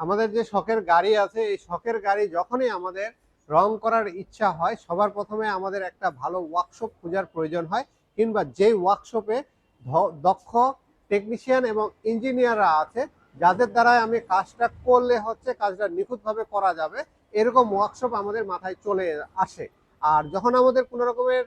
আমাদের যে শখের গাড়ি আছে, এই শখের গাড়ি যখনই আমাদের রং করার ইচ্ছা হয়, সবার প্রথমে আমাদের একটা ভালো ওয়ার্কশপ খোঁজার প্রয়োজন হয়, কিংবা যেই ওয়ার্কশপে দক্ষ টেকনিশিয়ান এবং ইঞ্জিনিয়াররা আছে, যাদের দ্বারা আমি কাজটা করলে হচ্ছে কাজটা নিখুঁতভাবে করা যাবে, এরকম ওয়ার্কশপ আমাদের মাথায় চলে আসে। আর যখন আমাদের কোনো রকমের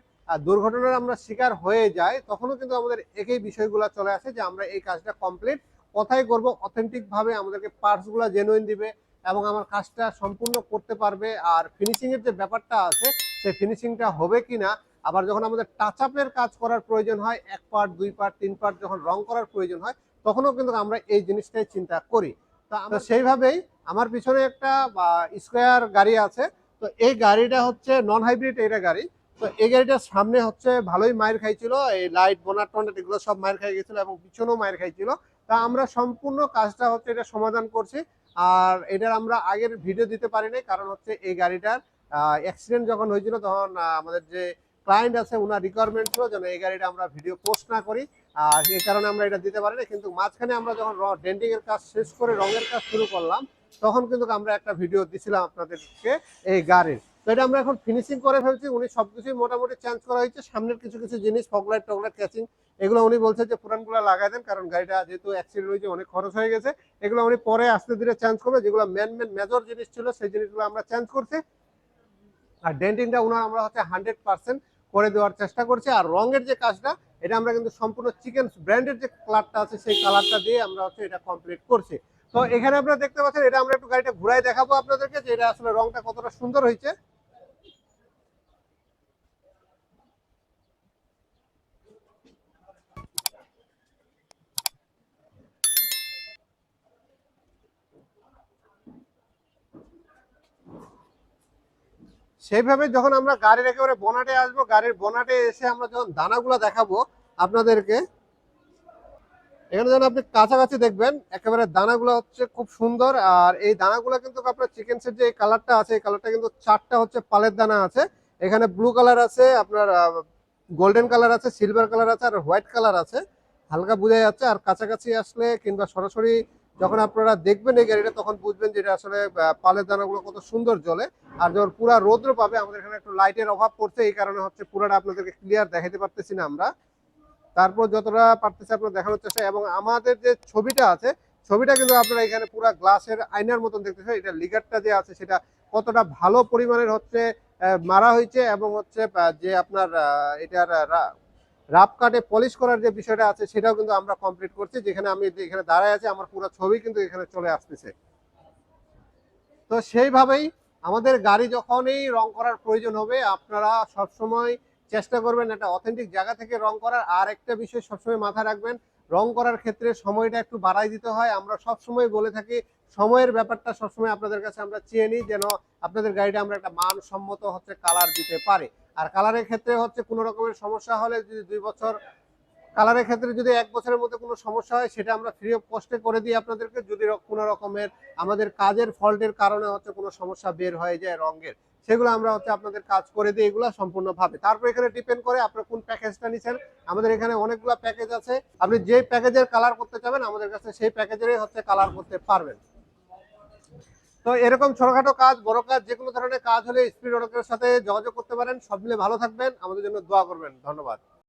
দুর্ঘটনার আমরা শিকার হয়ে যাই, তখনও কিন্তু আমাদের একই বিষয়গুলো চলে আসে যে আমরা এই কাজটা কমপ্লিট কোথায় করব, অথেন্টিক ভাবে আমাদেরকে পার্টসগুলো জেনুইন দিবে এবং আমার কাজটা সম্পূর্ণ করতে পারবে। আর ফিনিশিং এর যে ব্যাপারটা আছে, সেই ফিনিশিংটা হবে কিনা। আবার যখন আমাদের টাচ আপের কাজ করার প্রয়োজন হয়, 1 পার্ট 2 পার্ট 3 পার্ট যখন রং করার প্রয়োজন হয়, তখনও কিন্তু আমরা এই জিনিসটাই চিন্তা করি। তো আমরা সেইভাবেই আমার পিছনে একটা স্কোয়ার গাড়ি আছে। তো এই গাড়িটা হচ্ছে নন হাইব্রিড এটা গাড়ি। তো এই গাড়িটার সামনে হচ্ছে ভালোই মাইর খাইছিল, এই লাইট বোনাট টনেট এগুলো সব মাইর খাই গেছিল এবং পিছনেও মাইর খাইছিল। তা আমরা সম্পূর্ণ কাজটা হচ্ছে এটা সমাধান করছি। আর এটার আমরা আগের ভিডিও দিতে পারি নাই, কারণ হচ্ছে এই গাড়িটার অ্যাক্সিডেন্ট যখন হয়েছিল, তখন আমাদের যে ক্লায়েন্ট আছে ওনার রিকোয়ারমেন্ট ছিল যেন এই গাড়িটা আমরা ভিডিও পোস্ট না করি। আর এই কারণে আমরা এটা দিতে পারি না। কিন্তু মাঝখানে আমরা যখন ডেন্টিং এর কাজ শেষ করে রঙের কাজ শুরু করলাম, তখন কিন্তু আমরা একটা ভিডিও দিছিলাম আপনাদেরকে এই গাড়ির। তো এটা আমরা এখন ফিনিশিং করে ফেলছি। উনি সবকিছুই মোটামুটি চেঞ্জ করা হয়েছে। সামনের কিছু কিছু জিনিস ফগলাইট টগলাইট ক্যাচিং, এগুলো উনি বলছে যে পুরানগুলো লাগাই দেন, কারণ গাড়িটা যেহেতু অ্যাক্সিডেন্ট হয়েছে অনেক খরচ হয়ে গেছে। এগুলো উনি পরে আস্তে ধীরে চেঞ্জ করবে। যেগুলো মেজর জিনিস ছিল সেই জিনিসগুলো আমরা চেঞ্জ করছি। আর ডেন্টিংটা উনার আমরা হচ্ছে 100% করে দেওয়ার চেষ্টা করছি। আর রঙের যে কাজটা, এটা আমরা কিন্তু সম্পূর্ণ চিকেন ব্র্যান্ডের যে কালারটা আছে সেই কালারটা দিয়ে আমরা হচ্ছে এটা কমপ্লিট করছি। তো এখানে আপনারা দেখতে পাচ্ছেন, এটা আমরা একটু গাড়িটা ঘুরাই দেখাবো আপনাদেরকে যে এটা আসলে রংটা কতটা সুন্দর হয়েছে। সেইভাবে যখন আমরা গাড়ির একেবারে বোনাটে আসবো, গাড়ির বোনাটে এসে আমরা যখন দানাগুলো দেখাবো আপনাদেরকে, এখানে যখন আপনি কাছাকাছি দেখবেন একেবারে দানাগুলো হচ্ছে খুব সুন্দর। আর এই দানাগুলো কিন্তু আপনার চিকেনসের যে কালারটা আছে, এই কালারটা কিন্তু 4টা হচ্ছে পালের দানা আছে। এখানে ব্লু কালার আছে, আপনার গোল্ডেন কালার আছে, সিলভার কালার আছে, আর হোয়াইট কালার আছে। হালকা বোঝা যাচ্ছে। আর কাছাকাছি আসলে কিংবা সরাসরি যখন আপনারা দেখবেন এই গাড়িটা, তখন বুঝবেন যে এটা আসলে পালের দানাগুলো কত সুন্দর জ্বলে। আর যখন পুরা রৌদ্র পাবে, আমাদের এখানে একটু লাইটের অভাব পড়ছে, এই কারণে হচ্ছে পুরাটা আপনাদেরকে ক্লিয়ার দেখাতে পারতেছি না আমরা। তারপর যতটা পারতেছে আপনার দেখানোর চেষ্টা। এবং আমাদের যে ছবিটা আছে, ছবিটা কিন্তু আপনারা এখানে পুরো গ্লাসের আয়নার মতন দেখতেছেন। এটা লিগারটা যে আছে সেটা কতটা ভালো পরিমাণের হচ্ছে মারা হয়েছে, এবং হচ্ছে যে আপনার এটার রাফ কাটে পলিশ করার যে বিষয়টা আছে, সেটাও কিন্তু আমরা কমপ্লিট করছি। যেখানে আমি এখানে দাঁড়ায় আছি, আমার পুরো ছবি কিন্তু এখানে চলে আসতেছে। তো সেইভাবেই আমাদের গাড়ি যখনই রং করার প্রয়োজন হবে, আপনারা সবসময় চেষ্টা করবেন একটা অথেন্টিক জায়গা থেকে রং করার। আর একটা বিষয় সবসময় মাথায় রাখবেন, রং করার ক্ষেত্রে সময়টা একটু বাড়াই দিতে হয়। আমরা সবসময় বলে থাকি সময়ের ব্যাপারটা সবসময় আপনাদের কাছে আমরা চেয়ে নিই, যেন আপনাদের গাড়িটা আমরা একটা মানসম্মত হচ্ছে কালার দিতে পারি। আর কালারের ক্ষেত্রে হচ্ছে কোনো রকমের সমস্যা হলে, যদি 2 বছর কালারের ক্ষেত্রে যদি 1 বছরের মধ্যে কোনো সমস্যা হয়, সেটা আমরা ফ্রি অফ কস্টে করে দিই আপনাদেরকে। যদি কোনো রকমের আমাদের কাজের ফল্টের কারণে হচ্ছে কোনো সমস্যা বের হয়ে যায় রঙের, সেগুলো আমরা হচ্ছে আপনাদের কাজ করে দিই এগুলো সম্পূর্ণভাবে। তারপর এখানে ডিপেন্ড করে আপনার কোন প্যাকেজটা নিচ্ছেন। আমাদের এখানে অনেকগুলো প্যাকেজ আছে, আপনি যে প্যাকেজের কালার করতে চাবেন আমাদের কাছে সেই প্যাকেজেরই হচ্ছে কালার করতে পারবেন। তো এরকম ছোটখাটো কাজ, বড় কাজ, যে কোনো ধরনের কাজ হলে স্পিড অটোকের সাথে যোগাযোগ করতে পারেন। সব মিলে ভালো থাকবেন, আমাদের জন্য দোয়া করবেন। ধন্যবাদ।